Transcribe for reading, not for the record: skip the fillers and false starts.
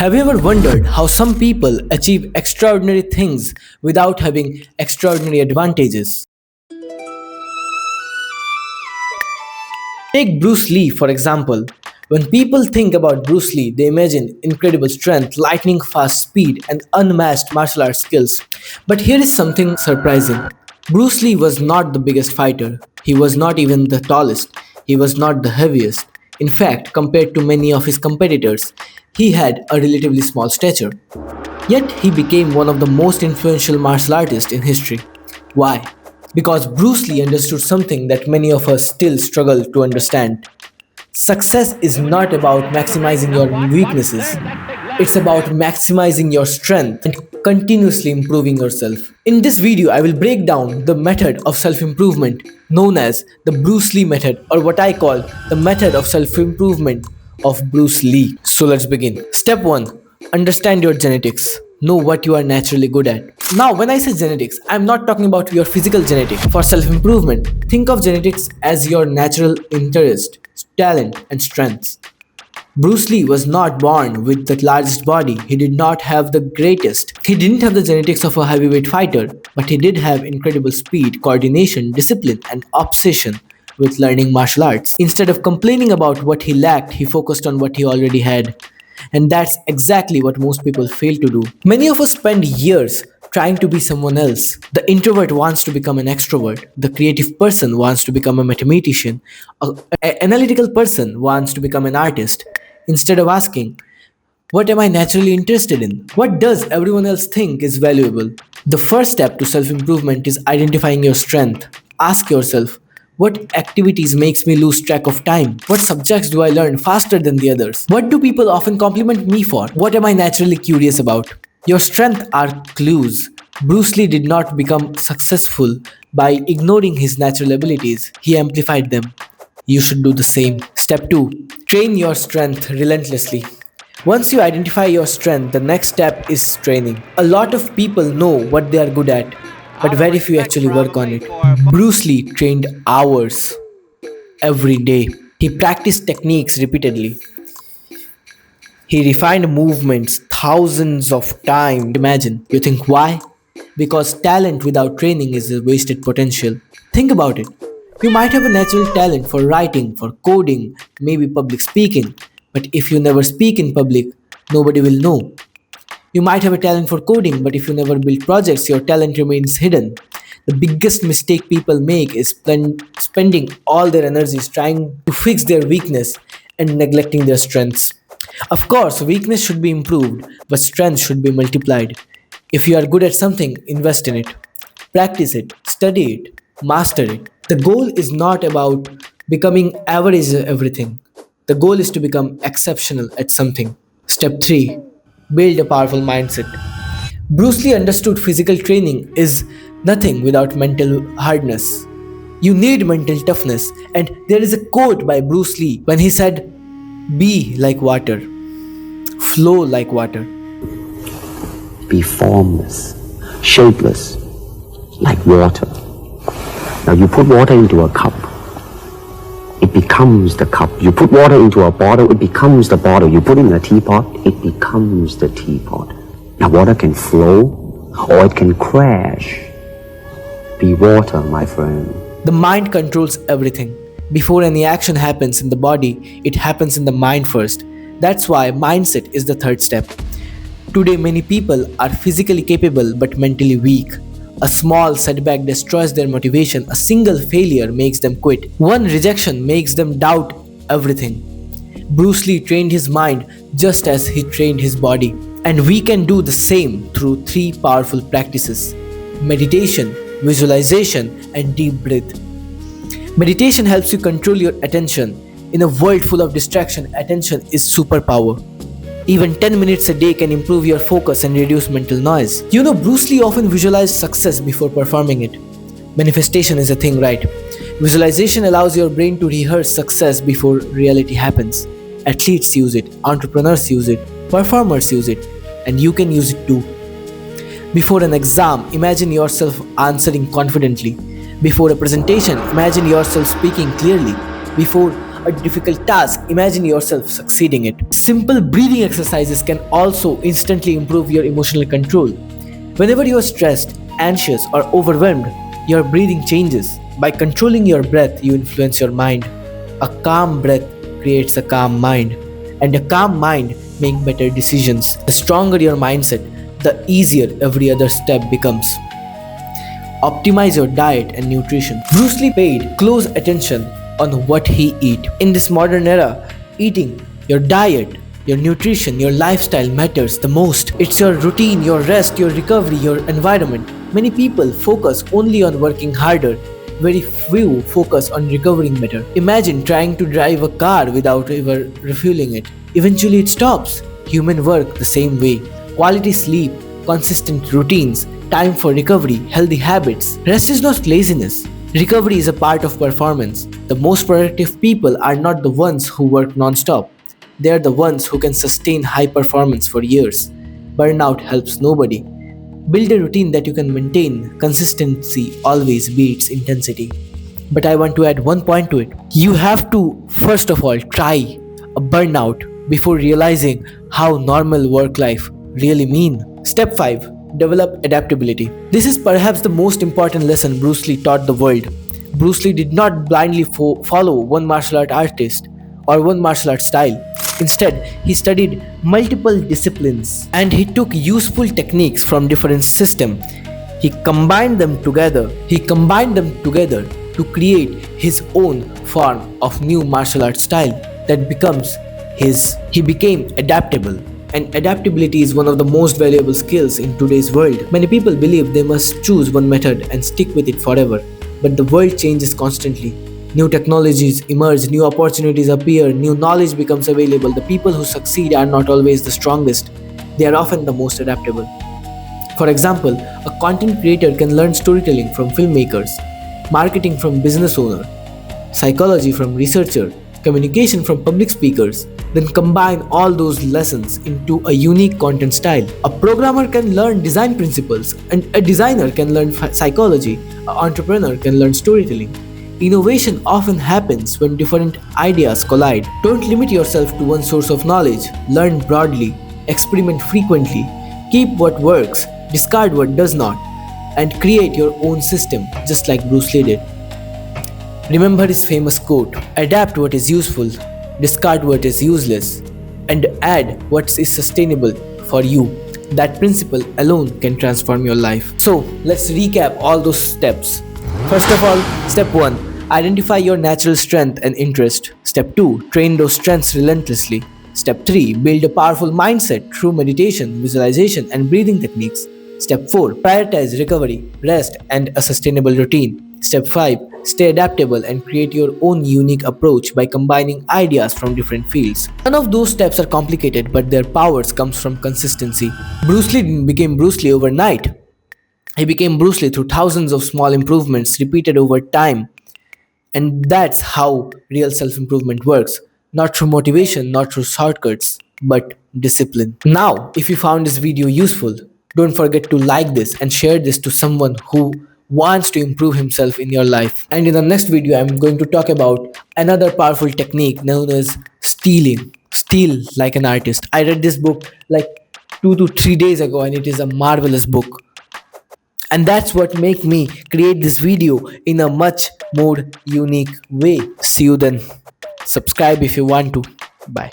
Have you ever wondered how some people achieve extraordinary things without having extraordinary advantages? Take Bruce Lee, for example. When people think about Bruce Lee, they imagine incredible strength, lightning fast speed, and unmatched martial arts skills. But here is something surprising. Bruce Lee was not the biggest fighter. He was not even the tallest. He was not the heaviest. In fact, compared to many of his competitors, he had a relatively small stature. Yet he became one of the most influential martial artists in history. Why? Because Bruce Lee understood something that many of us still struggle to understand. Success is not about maximizing your weaknesses. It's about maximizing your strength and continuously improving yourself. In this video, I will break down the method of self-improvement known as the Bruce Lee method, or what I call the method of self-improvement of Bruce Lee. So let's begin. Step 1. Understand your genetics. Know what you are naturally good at. Now, when I say genetics, I'm not talking about your physical genetics. For self-improvement, think of genetics as your natural interest, talent, and strengths. Bruce Lee was not born with the largest body. He did not have the greatest. He didn't have the genetics of a heavyweight fighter, but he did have incredible speed, coordination, discipline, and obsession with learning martial arts. Instead of complaining about what he lacked, he focused on what he already had. And that's exactly what most people fail to do. Many of us spend years trying to be someone else. The introvert wants to become an extrovert. The creative person wants to become a mathematician. An analytical person wants to become an artist. Instead of asking, what am I naturally interested in? What does everyone else think is valuable? The first step to self-improvement is identifying your strength. Ask yourself, what activities makes me lose track of time? What subjects do I learn faster than the others? What do people often compliment me for? What am I naturally curious about? Your strengths are clues. Bruce Lee did not become successful by ignoring his natural abilities. He amplified them. You should do the same. Step 2. Train your strength relentlessly. Once you identify your strength, the next step is training. A lot of people know what they are good at, but very few actually work on it. Bruce Lee trained hours every day. He practiced techniques repeatedly. He refined movements thousands of times. Imagine. You think why? Because talent without training is a wasted potential. Think about it. You might have a natural talent for writing, for coding, maybe public speaking. But if you never speak in public, nobody will know. You might have a talent for coding, but if you never build projects, your talent remains hidden. The biggest mistake people make is spending all their energies trying to fix their weakness and neglecting their strengths. Of course, weakness should be improved, but strength should be multiplied. If you are good at something, invest in it. Practice it, study it, master it. The goal is not about becoming average at everything. The goal is to become exceptional at something. Step 3. Build a powerful mindset. Bruce Lee understood physical training is nothing without mental hardness. You need mental toughness, and there is a quote by Bruce Lee when he said, "Be like water, flow like water." Be formless, shapeless, like water. Now you put water into a cup, it becomes the cup. You put water into a bottle, it becomes the bottle. You put it in a teapot, it becomes the teapot. Now water can flow or it can crash. Be water, my friend. The mind controls everything. Before any action happens in the body, it happens in the mind first. That's why mindset is the third step. Today, many people are physically capable but mentally weak. A small setback destroys their motivation. A single failure makes them quit. One rejection makes them doubt everything. Bruce Lee trained his mind just as he trained his body. And we can do the same through 3 powerful practices: meditation, visualization, and deep breath. Meditation helps you control your attention. In a world full of distraction, attention is superpower. Even 10 minutes a day can improve your focus and reduce mental noise. You know, Bruce Lee often visualized success before performing it. Manifestation is a thing, right? Visualization allows your brain to rehearse success before reality happens. Athletes use it, entrepreneurs use it, performers use it, and you can use it too. Before an exam, imagine yourself answering confidently. Before a presentation, imagine yourself speaking clearly. Before a difficult task, imagine yourself succeeding it. Simple breathing exercises can also instantly improve your emotional control. Whenever you are stressed, anxious, or overwhelmed, your breathing changes. By controlling your breath, you influence your mind. A calm breath creates a calm mind, and a calm mind makes better decisions. The stronger your mindset, the easier every other step becomes. Optimize your diet and nutrition. Bruce Lee paid close attention on what he eat. In this modern era, eating, your diet, your nutrition, your lifestyle matters the most. It's your routine, your rest, your recovery, your environment. Many people focus only on working harder. Very few focus on recovering better. Imagine trying to drive a car without ever refueling it. Eventually it stops. Human work the same way. Quality sleep, consistent routines, time for recovery, healthy habits. Rest is not laziness. Recovery is a part of performance. The most productive people are not the ones who work non-stop. They are the ones who can sustain high performance for years. Burnout helps nobody. Build a routine that you can maintain. Consistency always beats intensity. But I want to add one point to it. You have to, first of all, try a burnout before realizing how normal work life really mean. Step 5. Develop adaptability. This is perhaps the most important lesson Bruce Lee taught the world. Bruce Lee did not blindly follow one martial art artist or one martial art style. Instead, he studied multiple disciplines and he took useful techniques from different systems. He combined them together. To create his own form of new martial art style that becomes his. He became adaptable. And adaptability is one of the most valuable skills in today's world. Many people believe they must choose one method and stick with it forever. But the world changes constantly. New technologies emerge, new opportunities appear, new knowledge becomes available. The people who succeed are not always the strongest. They are often the most adaptable. For example, a content creator can learn storytelling from filmmakers, marketing from business owner, psychology from researcher, communication from public speakers, then combine all those lessons into a unique content style. A programmer can learn design principles, and a designer can learn psychology, an entrepreneur can learn storytelling. Innovation often happens when different ideas collide. Don't limit yourself to one source of knowledge. Learn broadly, experiment frequently, keep what works, discard what does not, and create your own system, just like Bruce Lee did. Remember his famous quote, adapt what is useful, discard what is useless, and add what is sustainable for you. That principle alone can transform your life. So, let's recap all those steps. First of all, step 1, identify your natural strength and interest. Step 2, train those strengths relentlessly. Step 3, build a powerful mindset through meditation, visualization, and breathing techniques. Step 4, prioritize recovery, rest, and a sustainable routine. Step 5, stay adaptable and create your own unique approach by combining ideas from different fields. None of those steps are complicated, but their powers comes from consistency. Bruce Lee didn't become Bruce Lee overnight. He became Bruce Lee through thousands of small improvements repeated over time. And that's how real self-improvement works. Not through motivation, not through shortcuts, but discipline. Now, if you found this video useful, don't forget to like this and share this to someone who wants to improve himself in your life. And in the next video, I'm going to talk about another powerful technique known as stealing. Steal like an artist. I read this book like 2 to 3 days ago and it is a marvelous book. And that's what made me create this video in a much more unique way. See you then. Subscribe if you want to. Bye.